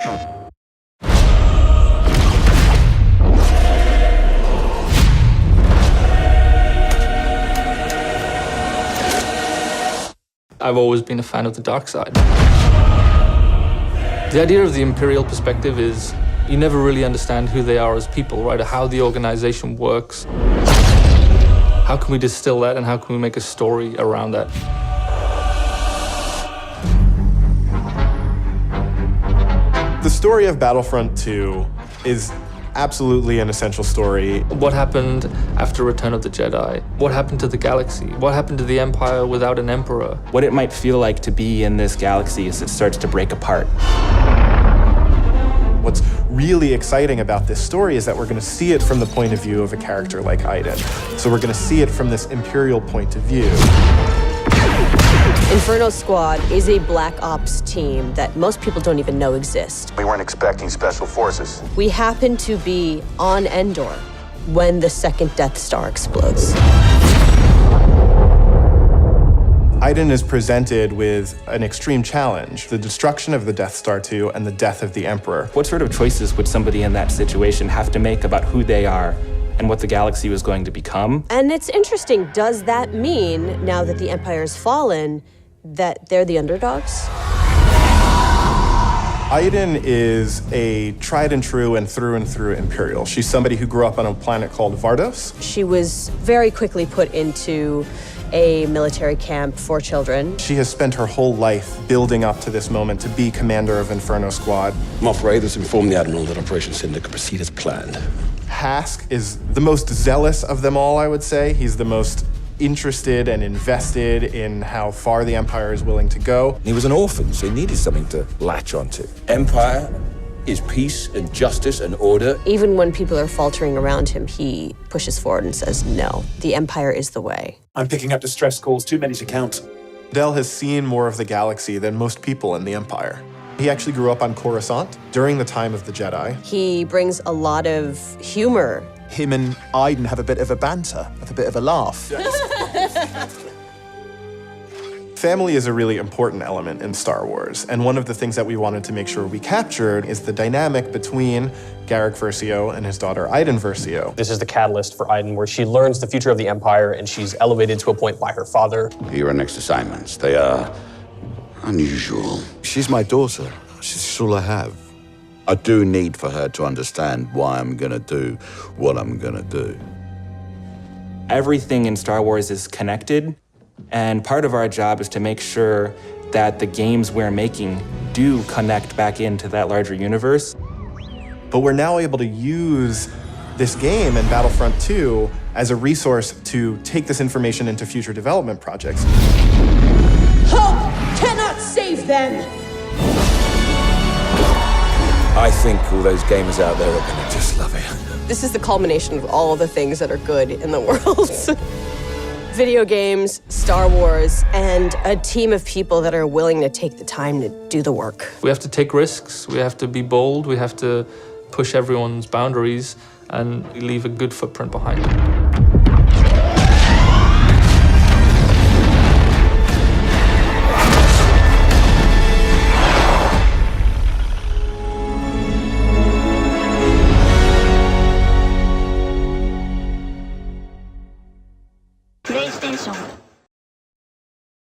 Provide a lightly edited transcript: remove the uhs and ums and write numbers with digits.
I've always been a fan of the dark side. The idea of the Imperial perspective is you never really understand who they are as people, right? Or how the organization works. How can we distill that and how can we make a story around that? The story of Battlefront 2 is absolutely an essential story. What happened after Return of the Jedi? What happened to the galaxy? What happened to the Empire without an emperor? What it might feel like to be in this galaxy as it starts to break apart. What's really exciting about this story is that we're going to see it from the point of view of a character like Iden. So we're going to see it from this Imperial point of view. Inferno Squad is a Black Ops team that most people don't even know exist. We weren't expecting special forces. We happen to be on Endor when the second Death Star explodes. Iden is presented with an extreme challenge, the destruction of the Death Star 2 and the death of the Emperor. What sort of choices would somebody in that situation have to make about who they are and what the galaxy was going to become? And it's interesting, does that mean, now that the Empire's fallen, that they're the underdogs? Iden is a tried and true and through Imperial. She's somebody who grew up on a planet called Vardos. She was very quickly put into a military camp for children. She has spent her whole life building up to this moment to be commander of Inferno Squad. Moff Raiders informed the Admiral that Operation Cinder could proceed as planned. Hask is the most zealous of them all, I would say. He's the most interested and invested in how far the Empire is willing to go. He was an orphan, so he needed something to latch onto. Empire is peace and justice and order. Even when people are faltering around him, he pushes forward and says, no, the Empire is the way. I'm picking up distress calls, too many to count. Del has seen more of the galaxy than most people in the Empire. He actually grew up on Coruscant during the time of the Jedi. He brings a lot of humor. Him and Iden have a bit of a banter, have a bit of a laugh. Family is a really important element in Star Wars, and one of the things that we wanted to make sure we captured is the dynamic between Garrick Versio and his daughter Iden Versio. This is the catalyst for Iden, where she learns the future of the Empire and she's elevated to a point by her father. Your next assignments, they are unusual. She's my daughter. She's all I have. I do need for her to understand why I'm gonna do what I'm gonna do. Everything in Star Wars is connected, and part of our job is to make sure that the games we're making do connect back into that larger universe. But we're now able to use this game and Battlefront 2 as a resource to take this information into future development projects. Hope cannot save them! I think all those gamers out there are gonna just love it. This is the culmination of all the things that are good in the world. Video games, Star Wars, and a team of people that are willing to take the time to do the work. We have to take risks, we have to be bold, we have to push everyone's boundaries and leave a good footprint behind.